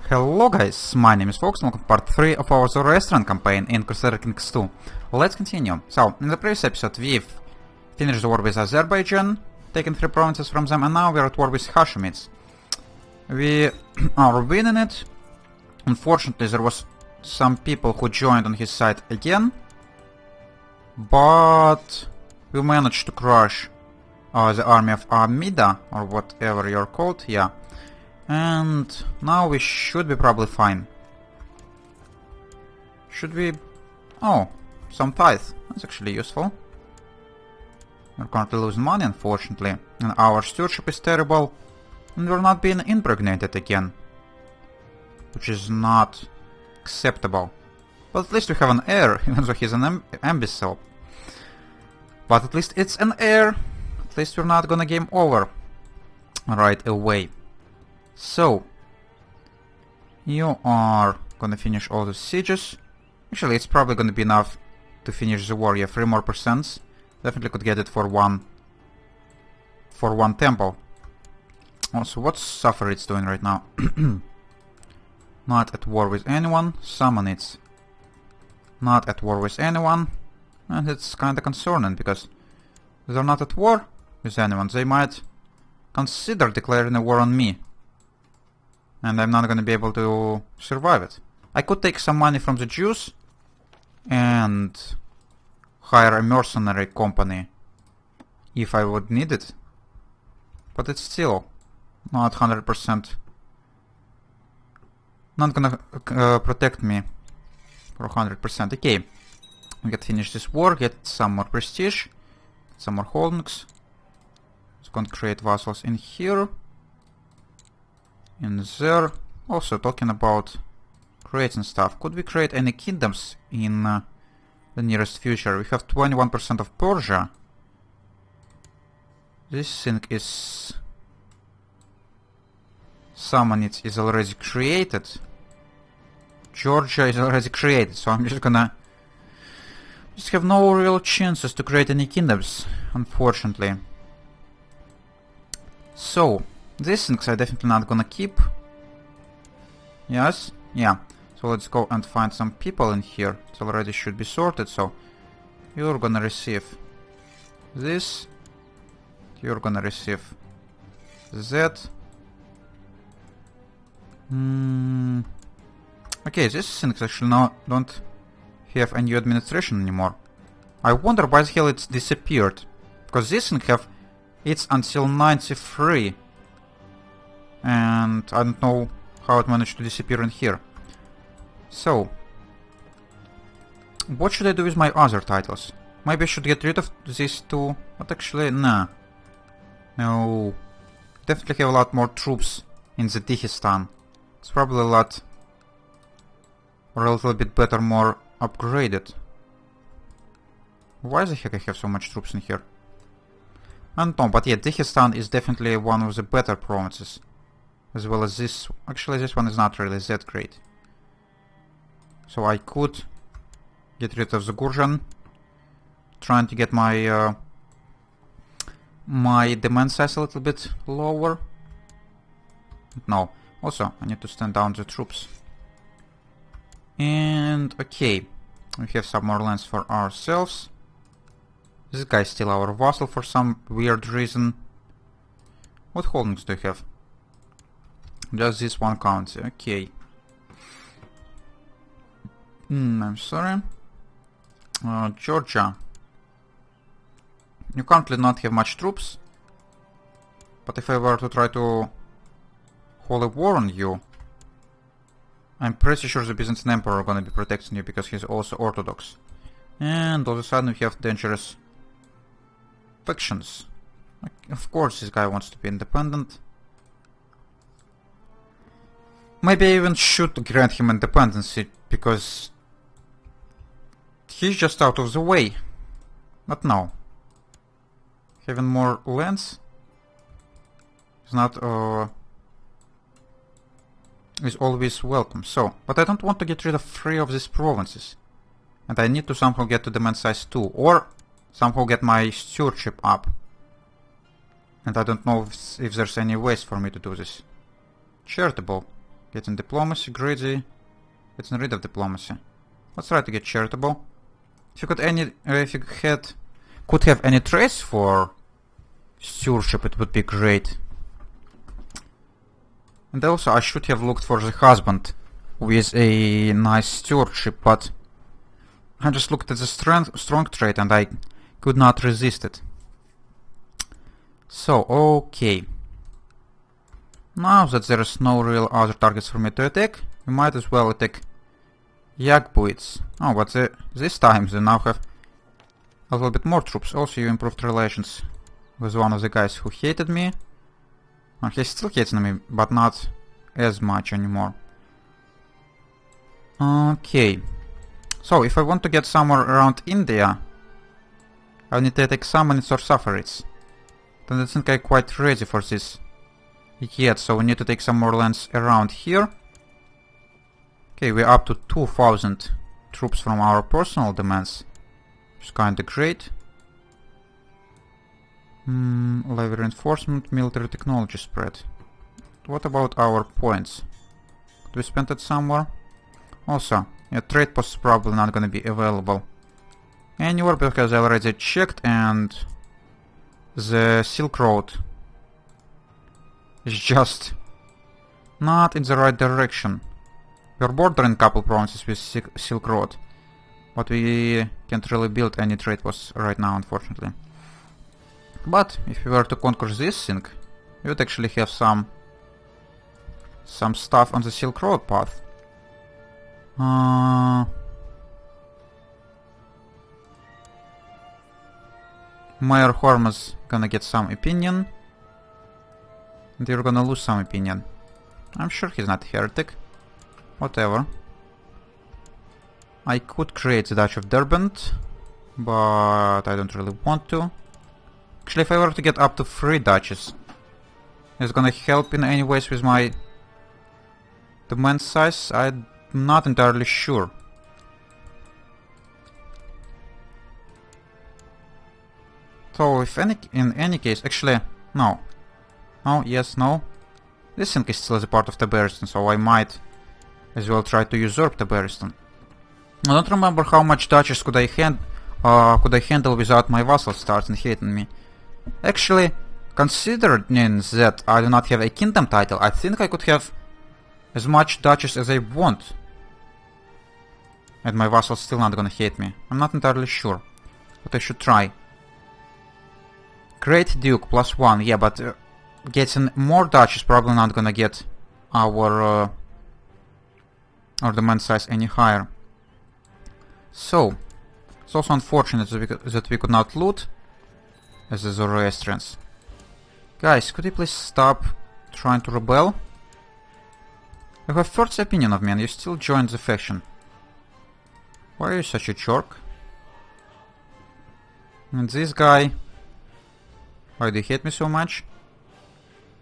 Hello guys, my name is Fox and welcome to part 3 of our Zoroastrian campaign in Crusader Kings 2. Let's continue. So, in the previous episode we've finished the war with Azerbaijan, taken 3 provinces from them, and now we're at war with Hashemites. We are winning it. Unfortunately, there was some people who joined on his side again, but we managed to crush the army of Amida, or whatever you're called, yeah. And now we should be probably fine. Should we... Oh, some tithe. That's actually useful. We're currently losing money, unfortunately. And our stewardship is terrible. And we're not being impregnated again. Which is not acceptable. But at least we have an heir, even though he's an imbecile. But at least it's an heir. At least we're not gonna game over right away. So, you are gonna finish all the sieges. Actually, it's probably gonna be enough to finish the war. Yeah, 3 more percents. Definitely could get it for one temple. Also, what's Sufferites doing right now? Not at war with anyone. Summonites. Not at war with anyone. And it's kinda concerning because they're not at war with anyone. They might consider declaring a war on me. And I'm not gonna be able to survive it. I could take some money from the Jews and hire a mercenary company if I would need it. But it's still not 100% not gonna protect me for 100%. Okay, we get finish this war, get some more prestige, some more holdings. It's gonna create vassals in here. In there. Also talking about creating stuff. Could we create any kingdoms in the nearest future? We have 21% of Persia. This thing is... Samanits is already created. Georgia is already created, so I'm just gonna... just have no real chances to create any kingdoms, unfortunately. So... these things I'm definitely not gonna keep. Yes? Yeah. So let's go and find some people in here. It already should be sorted, so... you're gonna receive this. You're gonna receive that. Okay, these things actually now don't have a new administration anymore. I wonder why the hell it's disappeared. Because this thing have... it's until 93. And I don't know how it managed to disappear in here. So, what should I do with my other titles? Maybe I should get rid of these two, but actually, nah. No. Definitely have a lot more troops in the Dagestan. It's probably a lot... or a little bit better, more upgraded. Why the heck I have so much troops in here? I don't know, but yeah, Dagestan is definitely one of the better provinces. As well as this. Actually, this one is not really that great. So I could get rid of the Gurjan. Trying to get my my demand size a little bit lower. No. Also, I need to stand down the troops. And okay, we have some more lands for ourselves. This guy is still our vassal for some weird reason. What holdings do you have? Just this one county, okay. I'm sorry. Georgia. You currently not have much troops. But if I were to try to hold a war on you, I'm pretty sure the Byzantine Emperor are gonna be protecting you because he's also Orthodox. And all of a sudden we have dangerous factions. Of course this guy wants to be independent. Maybe I even should grant him independency, because he's just out of the way. But no. Having more lands is not is always welcome. So, but I don't want to get rid of 3 of these provinces. And I need to somehow get to demand size 2, or somehow get my stewardship up. And I don't know if there's any ways for me to do this. Charitable. Getting diplomacy, greedy. Getting rid of diplomacy. Let's try to get charitable. If you could have any traits for stewardship, it would be great. And also I should have looked for the husband with a nice stewardship, but I just looked at the strong trait and I could not resist it. So, okay. Now that there is no real other targets for me to attack, we might as well attack Yakbuits. Oh, but this time they now have a little bit more troops. Also, you improved relations with one of the guys who hated me. Well, he still hates me, but not as much anymore. Okay. So, if I want to get somewhere around India, I need to attack Sammonids or Saffarids. Then I think I'm quite ready for this yet, so we need to take some more lands around here. Okay, we're up to 2000 troops from our personal demands, which is kinda great. Levy reinforcement, military technology spread. What about our points? Could we spend it somewhere? Also, yeah, trade post is probably not gonna be available anywhere because I already checked, and the Silk Road is just not in the right direction. We're bordering a couple provinces with Silk Road, but we can't really build any trade posts right now, unfortunately. But if we were to conquer this thing, we would actually have some stuff on the Silk Road path. Mayor Hormuz gonna get some opinion, and you're gonna lose some opinion. I'm sure he's not a heretic. Whatever. I could create the Duchy of Derbent, but I don't really want to. Actually, if I were to get up to 3 duchies, it's gonna help in any ways with my demand size? I'm not entirely sure. So, if in any case, actually, no. No, yes, no. This thing is still as a part of Tabaristan, so I might as well try to usurp Tabaristan. I don't remember how much duchies could I handle without my vassals starting hating me. Actually, considering that I do not have a kingdom title, I think I could have as much duchies as I want. And my vassals still not gonna hate me. I'm not entirely sure, but I should try. Great Duke +1, yeah, but getting more duchies probably not gonna get our demand size any higher. So, it's also unfortunate that we could not loot as the Zoroastrians. Guys, could you please stop trying to rebel? You have first opinion of me and you still joined the faction. Why are you such a jerk? And this guy... Why do you hate me so much?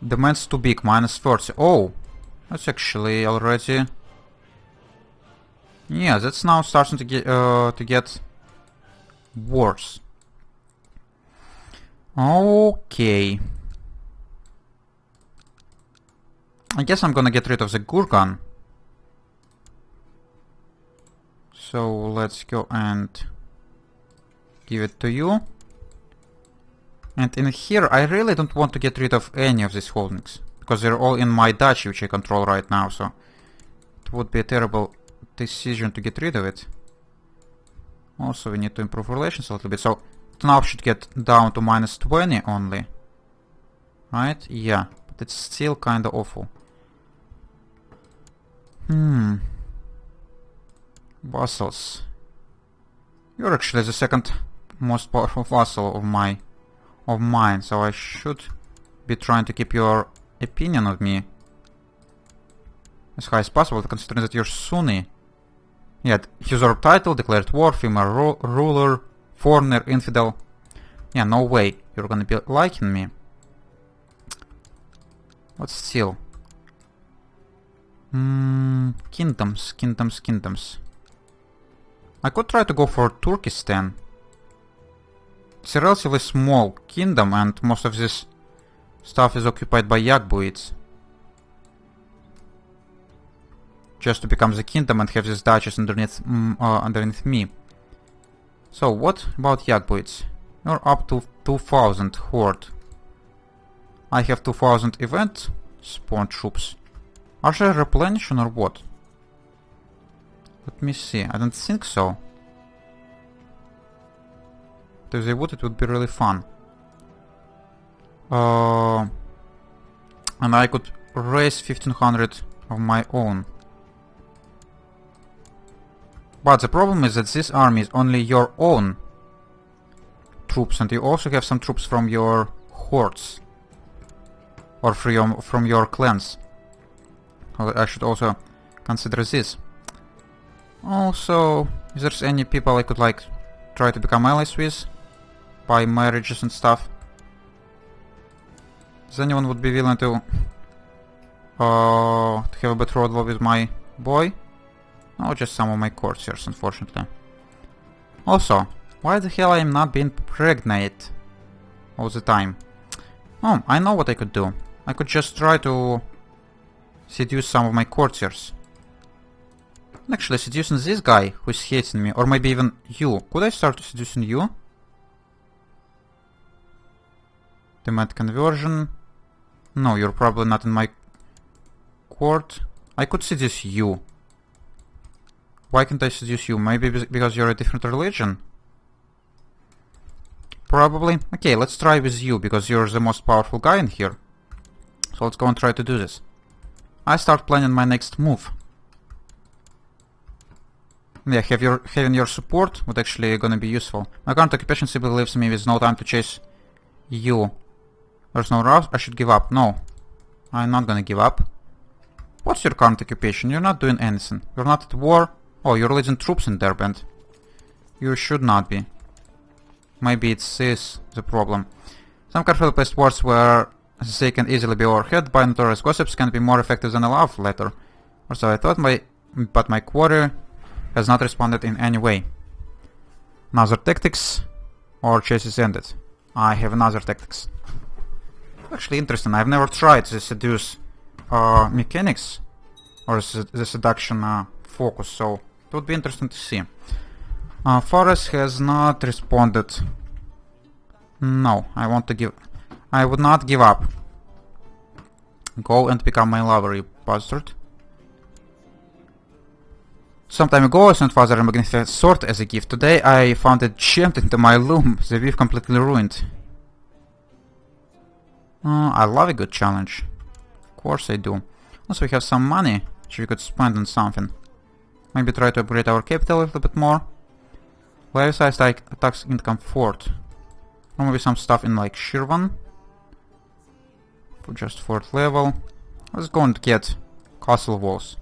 Demands too big, -30. Oh! That's actually already... Yeah, that's now starting to get worse. Okay. I guess I'm gonna get rid of the Gurgan. So let's go and give it to you. And in here I really don't want to get rid of any of these holdings, because they're all in my duchy, which I control right now, so it would be a terrible decision to get rid of it. Also, we need to improve relations a little bit, so it now should get down to -20 only. Right? Yeah, but it's still kinda awful. Vassals. You're actually the second most powerful vassal of mine, so I should be trying to keep your opinion of me as high as possible, considering that you're Sunni. Yeah, usurp title, declared war, female ruler, foreigner, infidel. Yeah, no way you're gonna be liking me. But still. Kingdoms. I could try to go for Turkestan. It's a relatively small kingdom and most of this stuff is occupied by Yakbuits. just to become the kingdom and have this duchess underneath me. So what about Yakbuits? You're up to 2000 horde. I have 2000 event spawn troops. Are they replenishing or what? Let me see. I don't think so. If they would, it would be really fun. And I could raise 1500 of my own. But the problem is that this army is only your own troops, and you also have some troops from your hordes. Or from your clans. I should also consider this. Also, is there any people I could like try to become allies with? By marriages and stuff? Does anyone would be willing to have a betrothal with my boy? No, just some of my courtiers, unfortunately. Also, why the hell I am not being pregnant all the time? Oh, I know what I could do. I could just try to seduce some of my courtiers. Actually, seducing this guy who is hating me, or maybe even you. Could I start seducing you? Demand conversion. No, you're probably not in my court. I could seduce you. Why can't I seduce you? Maybe because you're a different religion? Probably. Okay, let's try with you, because you're the most powerful guy in here. So let's go and try to do this. I start planning my next move. Yeah, having your support would actually gonna be useful. My current occupation simply leaves me with no time to chase you. There's no rush. I should give up. No. I'm not gonna give up. What's your current occupation? You're not doing anything. You're not at war. Oh, you're leading troops in Derbent. You should not be. Maybe it's this the problem. Some carefully placed words where they can easily be overheard by notorious gossips can be more effective than a love letter. Or so I thought, but my quarry has not responded in any way. Another tactics, or chase is ended. I have another tactics. Actually interesting, I've never tried the seduce mechanics, or the seduction focus, so it would be interesting to see. Forest has not responded. No, I would not give up. Go and become my lover, you bastard. Some time ago I sent father a magnificent sword as a gift. Today I found it jammed into my loom, the weave completely ruined. I love a good challenge. Of course I do. Also we have some money, which we could spend on something. Maybe try to upgrade our capital a little bit more. Levi-sized attacks income fort. Or maybe some stuff in like Shirvan. For just 4th level. Let's go and get castle walls.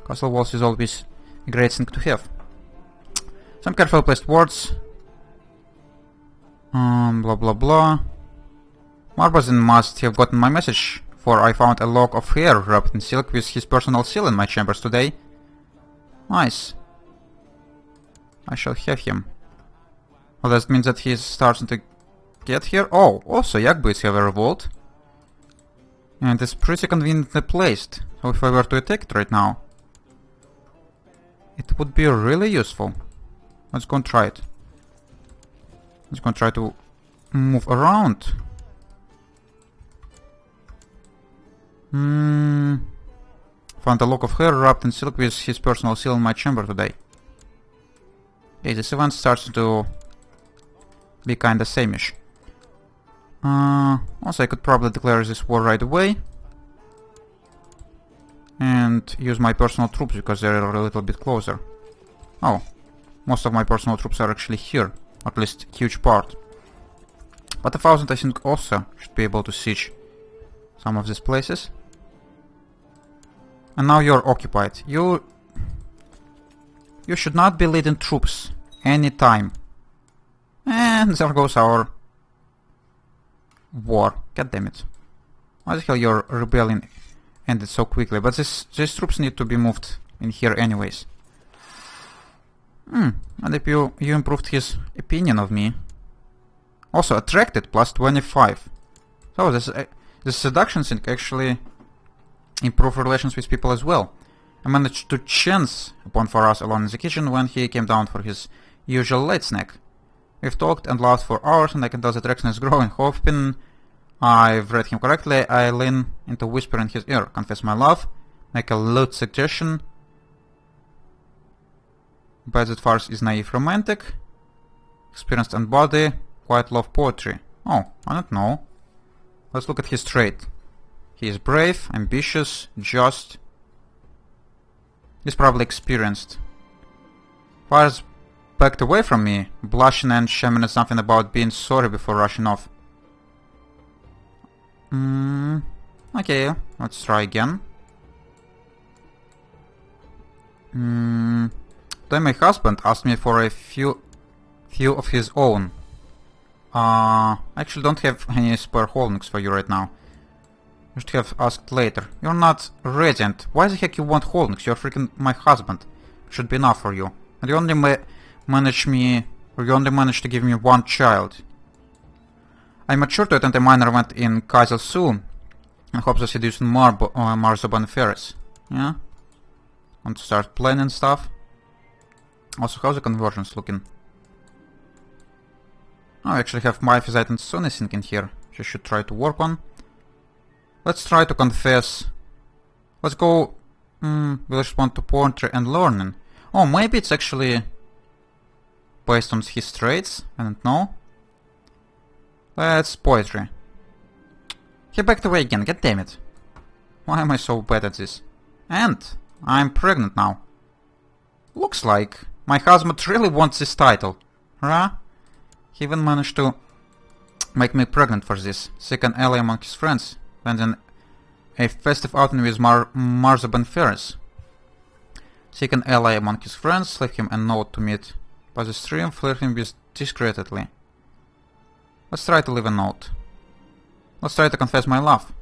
Castle walls is always a great thing to have. Some carefully placed words. Blah blah blah. Marbazin must have gotten my message, for I found a lock of hair wrapped in silk with his personal seal in my chambers today. Nice. I shall have him. Well, that means that he's starting to get here. Oh, also Yakbuits have a revolt. And it's pretty conveniently placed. So if I were to attack it right now, it would be really useful. Let's go and try it. Let's go and try to move around. Found a lock of hair wrapped in silk with his personal seal in my chamber today. Okay, this event starts to be kinda sameish. Also, I could probably declare this war right away. And use my personal troops because they're a little bit closer. Oh, most of my personal troops are actually here. At least a huge part. But 1000 I think also should be able to siege some of these places. And now you're occupied. You should not be leading troops anytime. And there goes our war. God damn it. Why the hell your rebellion ended so quickly? But these troops need to be moved in here anyways. And if you improved his opinion of me. Also attracted plus 25. So this seduction thing actually improve relations with people as well. I managed to chance upon Faraz alone in the kitchen when he came down for his usual late snack. We've talked and laughed for hours, and I can tell that Rexon is growing. Hoping I've read him correctly, I lean into whisper in his ear. Confess my love. Make a lewd suggestion. Bet that Faraz is naive romantic. Experienced and body. Quite love poetry. Oh, I don't know. Let's look at his trait. He is brave, ambitious, just. He's probably experienced. Faraz backed away from me, blushing and shamming something about being sorry before rushing off. Okay, let's try again. Then my husband asked me for a few of his own. I actually don't have any spare holdings for you right now. You should have asked later. You're not radiant. Why the heck you want holdings? You're freaking my husband. Should be enough for you. And you only managed to give me one child. I matured to attend a minor event in Kaisel soon. I hope to seduce Marzoban Ferris. Yeah? Want to start planning stuff. Also, how's the conversions looking? Oh, I actually have my Physite and Sunny in here, which I should try to work on. Let's try to confess. Let's go. We'll respond to poetry and learning. Oh, maybe it's actually based on his traits. I don't know. Let's poetry. He backed away again. God damn it! Why am I so bad at this? And I'm pregnant now. Looks like my husband really wants this title. Huh? He even managed to make me pregnant for this. Seek an ally among his friends. Spending a festive outing with Marzoban Ferris. Seek an ally among his friends. Leave him a note to meet by the stream. Flirt him with discreetly. Let's try to leave a note. Let's try to confess my love.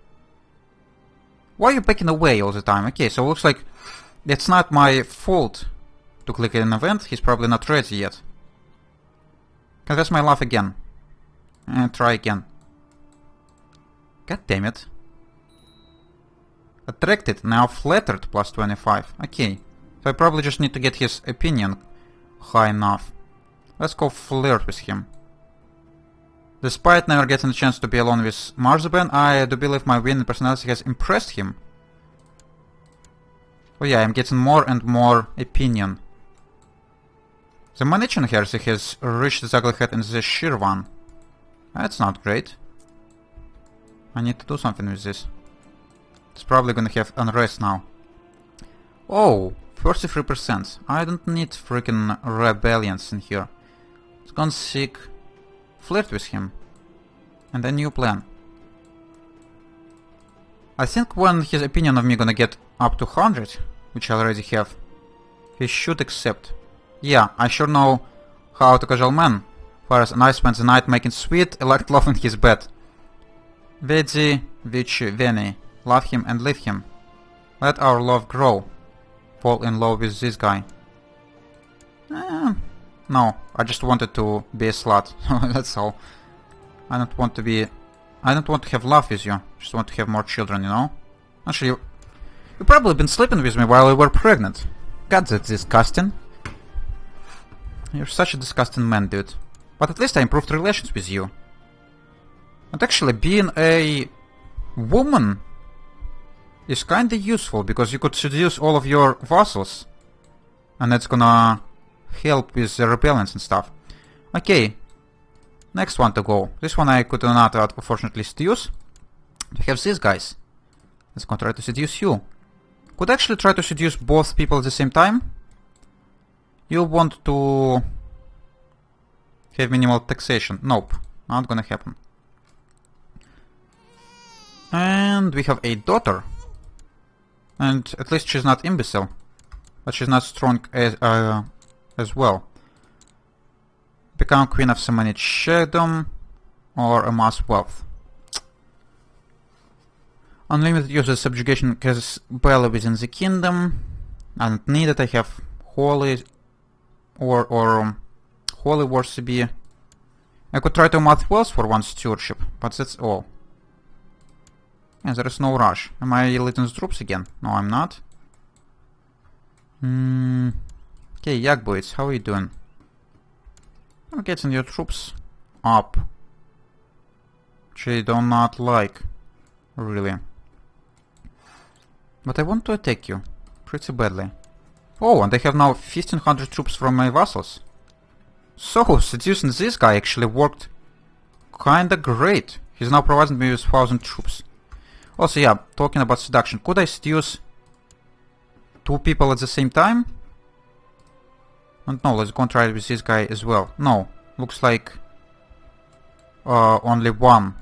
Why are you backing away all the time? Okay, so it looks like it's not my fault to click an event. He's probably not ready yet. Confess my love again. And try again. God damn it. Attracted, now flattered, plus 25. Okay. So I probably just need to get his opinion high enough. Let's go flirt with him. Despite never getting a chance to be alone with Marzoban, I do believe my winning personality has impressed him. Oh yeah, I'm getting more and more opinion. The Manichin heresy has reached its ugly head in the sheer one. That's not great. I need to do something with this. It's probably gonna have unrest now. Oh, 33%. I don't need freaking rebellions in here. Let's go and seek flirt with him. And a new plan. I think when his opinion of me gonna get up to 100, which I already have, he should accept. Yeah, I sure know how to casual man. Faraz and I spent the night making sweet, elect love in his bed. Vedi, Vici, Veni. Love him and leave him. Let our love grow. Fall in love with this guy. No, I just wanted to be a slut. That's all. I don't want to have love with you. Just want to have more children, you know? Actually, you've probably been sleeping with me while we were pregnant. God, that's disgusting. You're such a disgusting man, dude. But at least I improved relations with you. And actually, being a woman is kinda useful, because you could seduce all of your vassals. And that's gonna help with the rebellions and stuff. Okay. Next one to go. This one I could not unfortunately seduce. We have these guys. Let's go try to seduce you. Could actually try to seduce both people at the same time. You want to have minimal taxation. Nope. Not gonna happen. And we have a daughter. And at least she's not imbecile. But she's not strong as well. Become Queen of Samanid Shadow or amass wealth. Unlimited use of subjugation has barely within the kingdom. I don't need it. I have holy or holy wars to be. I could try to amass wealth for one stewardship, but that's all. And there is no rush. Am I leading the troops again? No, I'm not. Okay, Yagboids, how are you doing? You're getting your troops up. Which I do not like, really. But I want to attack you pretty badly. Oh, and I have now 1500 troops from my vassals. So, seducing this guy actually worked kinda great. He's now providing me with 1000 troops. Also, yeah, talking about seduction. Could I seduce 2 people at the same time? And no, let's go and try it with this guy as well. No, looks like only one.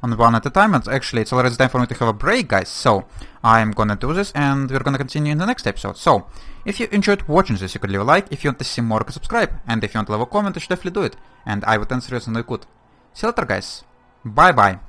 On one at a time, and actually it's already time for me to have a break, guys, so I'm gonna do this and we're gonna continue in the next episode. So, if you enjoyed watching this, you could leave a like. If you want to see more, you can subscribe, and if you want to leave a comment, you should definitely do it, and I would answer it when I could. See you later, guys. Bye bye.